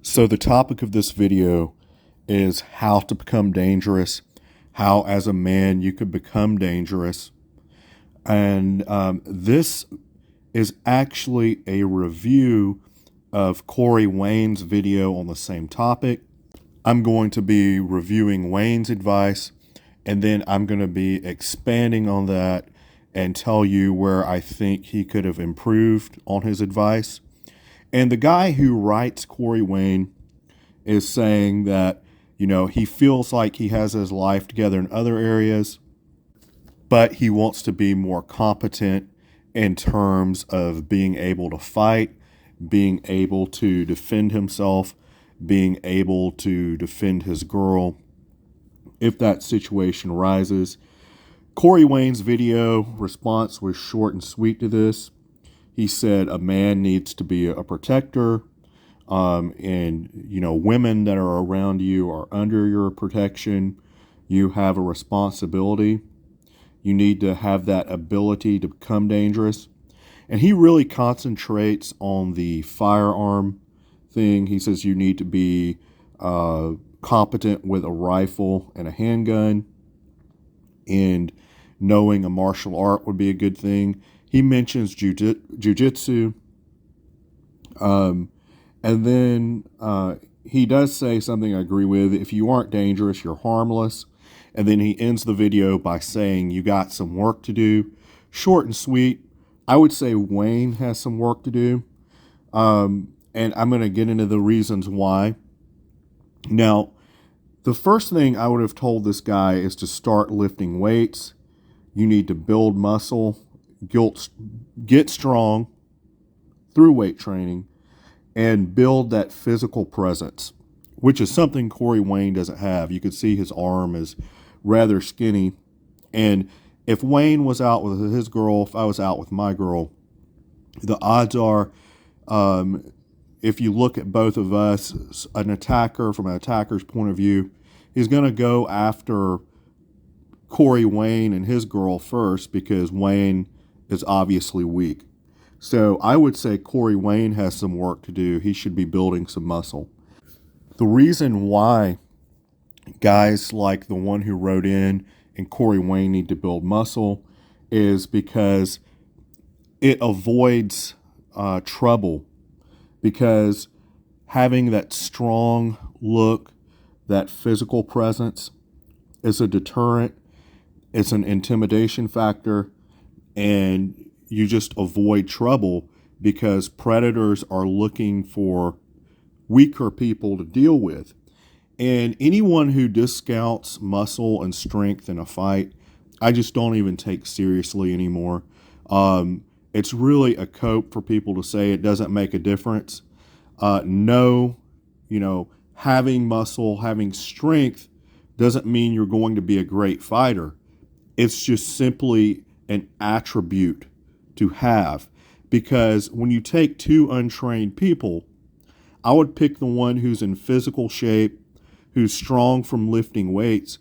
So the topic of this video is how to become dangerous, how as a man you could become dangerous. And this is actually a review of Corey Wayne's video on the same topic. I'm going to be reviewing Wayne's advice, and then I'm going to be expanding on that and tell you where I think he could have improved on his advice. And the guy who writes Corey Wayne is saying that, he feels like he has his life together in other areas, but he wants to be more competent in terms of being able to fight, being able to defend himself, being able to defend his girl if that situation arises. Corey Wayne's video response was short and sweet to this. He said a man needs to be a protector, and women that are around you are under your protection. You have a responsibility. You need to have that ability to become dangerous. And he really concentrates on the firearm thing. He says you need to be competent with a rifle and a handgun, and knowing a martial art would be a good thing. He mentions jujitsu. And then he does say something I agree with. If you aren't dangerous, you're harmless. And then he ends the video by saying you got some work to do. Short and sweet. I would say Wayne has some work to do. And I'm going to get into the reasons why. Now, the first thing I would have told this guy is to start lifting weights. You need to build muscle, get strong through weight training, and build that physical presence, which is something Corey Wayne doesn't have. You could see his arm is rather skinny. And if Wayne was out with his girl, if I was out with my girl, the odds are, if you look at both of us, an attacker from an attacker's point of view, he's going to go after Corey Wayne and his girl first because Wayne is obviously weak. So I would say Corey Wayne has some work to do. He should be building some muscle. The reason why guys like the one who wrote in and Corey Wayne need to build muscle is because it avoids trouble. Because having that strong look, that physical presence is a deterrent. It's an intimidation factor, and you just avoid trouble because predators are looking for weaker people to deal with. And anyone who discounts muscle and strength in a fight, I just don't even take seriously anymore. It's really a cope for people to say it doesn't make a difference. No, having muscle, having strength doesn't mean you're going to be a great fighter. It's just simply an attribute to have, because when you take two untrained people, I would pick the one who's in physical shape, who's strong from lifting weights,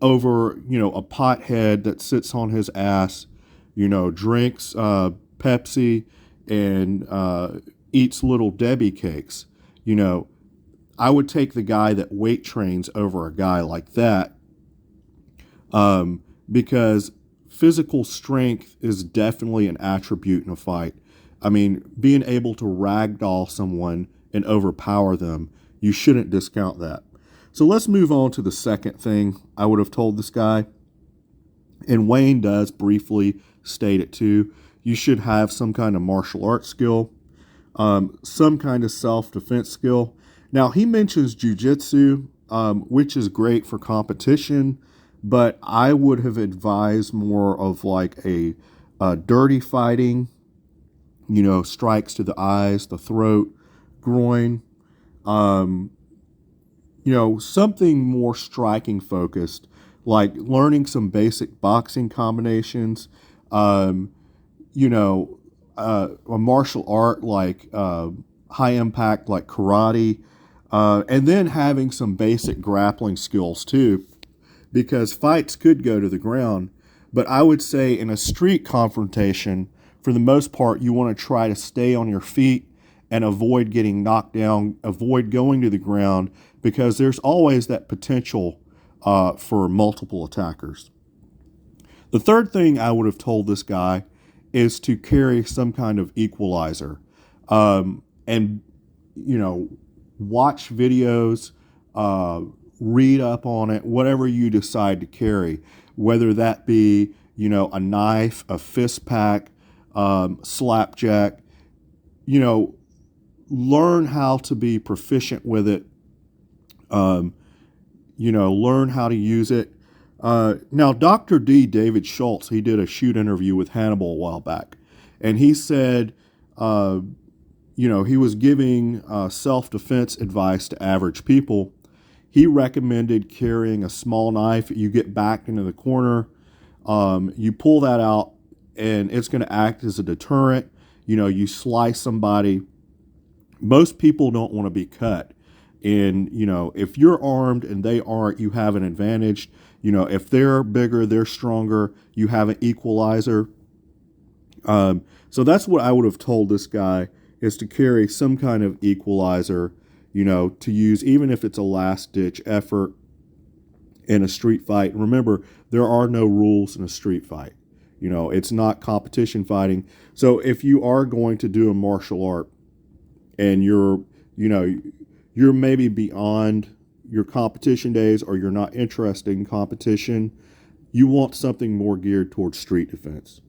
over, a pothead that sits on his ass, drinks Pepsi and eats Little Debbie cakes. I would take the guy that weight trains over a guy like that, because physical strength is definitely an attribute in a fight. I mean, being able to ragdoll someone and overpower them, you shouldn't discount that. So let's move on to the second thing I would have told this guy. And Wayne does briefly state it too. You should have some kind of martial arts skill, some kind of self-defense skill. Now, he mentions jujitsu, which is great for competition, but I would have advised more of like a dirty fighting, strikes to the eyes, the throat, groin, something more striking focused, like learning some basic boxing combinations, a martial art like high impact like karate, and then having some basic grappling skills too, because fights could go to the ground. But I would say in a street confrontation, for the most part, you want to try to stay on your feet and avoid getting knocked down, avoid going to the ground, because there's always that potential for multiple attackers. The third thing I would have told this guy is to carry some kind of equalizer, and watch videos, read up on it, whatever you decide to carry, whether that be a knife, a fist pack, slapjack. Learn how to be proficient with it. Learn how to use it. Now, Dr. D. David Schultz, he did a shoot interview with Hannibal a while back, and he said, he was giving self-defense advice to average people. He recommended carrying a small knife. You get backed into the corner, you pull that out, and it's going to act as a deterrent. You slice somebody. Most people don't want to be cut. And, if you're armed and they aren't, you have an advantage. If they're bigger, they're stronger, you have an equalizer. So that's what I would have told this guy, is to carry some kind of equalizer, to use, even if it's a last-ditch effort in a street fight. Remember, there are no rules in a street fight. It's not competition fighting. So if you are going to do a martial art and you're maybe beyond your competition days, or you're not interested in competition, you want something more geared towards street defense.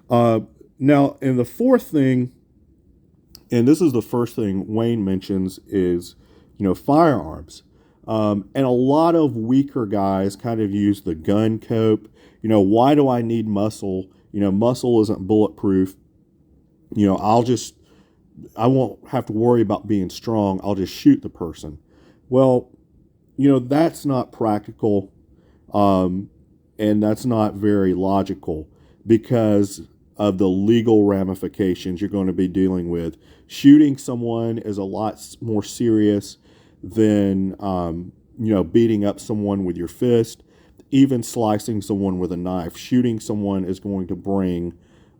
Now, and the fourth thing, and this is the first thing Wayne mentions, is, firearms. And a lot of weaker guys kind of use the gun cope. Why do I need muscle? Muscle isn't bulletproof. I won't have to worry about being strong. I'll just shoot the person. Well, that's not practical, and that's not very logical, because of the legal ramifications you're going to be dealing with. Shooting someone is a lot more serious than, beating up someone with your fist, even slicing someone with a knife. Shooting someone is going to bring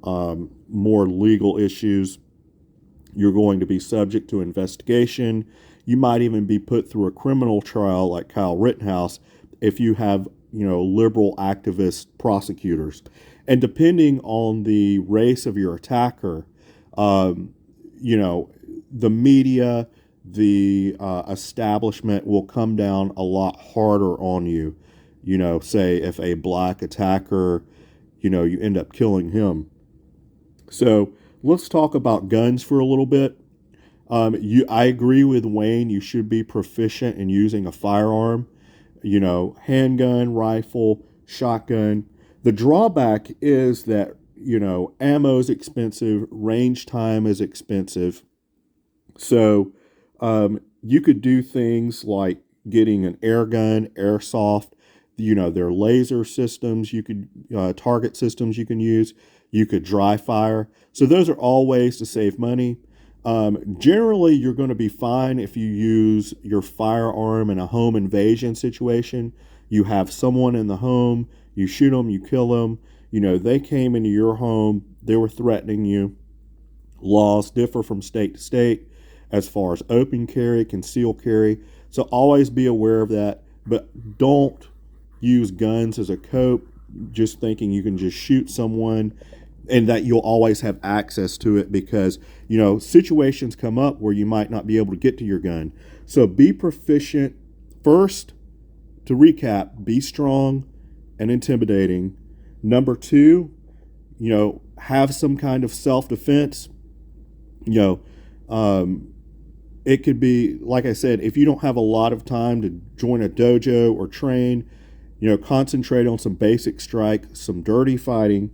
more legal issues. You're going to be subject to investigation. You might even be put through a criminal trial like Kyle Rittenhouse if you have, liberal activist prosecutors. And depending on the race of your attacker, the media, the establishment will come down a lot harder on you. Say if a black attacker, you end up killing him. So let's talk about guns for a little bit. I agree with Wayne. You should be proficient in using a firearm, handgun, rifle, shotgun. The drawback is that, ammo is expensive, range time is expensive. So you could do things like getting an air gun, airsoft. There are laser systems, you could target systems you can use. You could dry fire. So those are all ways to save money. Generally, you're going to be fine if you use your firearm in a home invasion situation. You have someone in the home, you shoot them, you kill them. They came into your home, they were threatening you. Laws differ from state to state as far as open carry, concealed carry. So always be aware of that, but don't use guns as a cope, just thinking you can just shoot someone and that you'll always have access to it, because, situations come up where you might not be able to get to your gun. So be proficient. First, to recap, be strong and intimidating. Number two, have some kind of self-defense. It could be, like I said, if you don't have a lot of time to join a dojo or train, concentrate on some basic strike, some dirty fighting.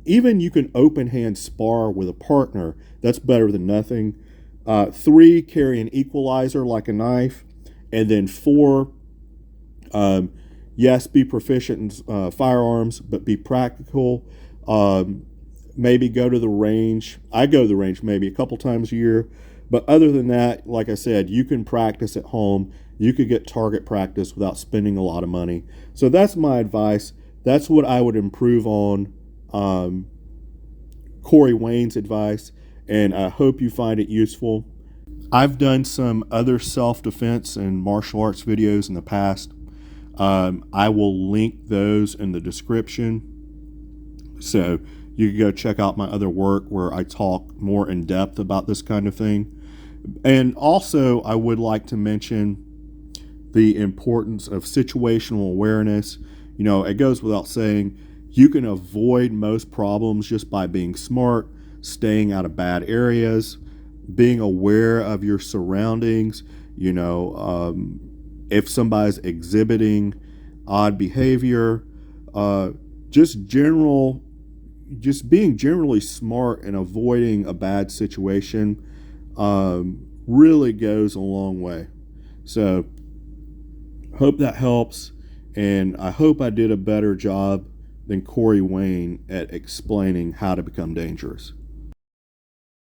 Even you can open hand spar with a partner. That's better than nothing. 3, carry an equalizer like a knife. And then 4, yes, be proficient in firearms, but be practical. Maybe go to the range. I go to the range maybe a couple times a year. But other than that, like I said, you can practice at home. You could get target practice without spending a lot of money. So that's my advice. That's what I would improve on Corey Wayne's advice. and I hope you find it useful. I've done some other self-defense and martial arts videos in the past. I will link those in the description, so you can go check out my other work where I talk more in depth about this kind of thing. And also, I would like to mention the importance of situational awareness. You know, it goes without saying, you can avoid most problems just by being smart, staying out of bad areas, being aware of your surroundings. You know, if somebody's exhibiting odd behavior, just being generally smart and avoiding a bad situation really goes a long way. So hope that helps, and I hope I did a better job than Corey Wayne at explaining how to become dangerous.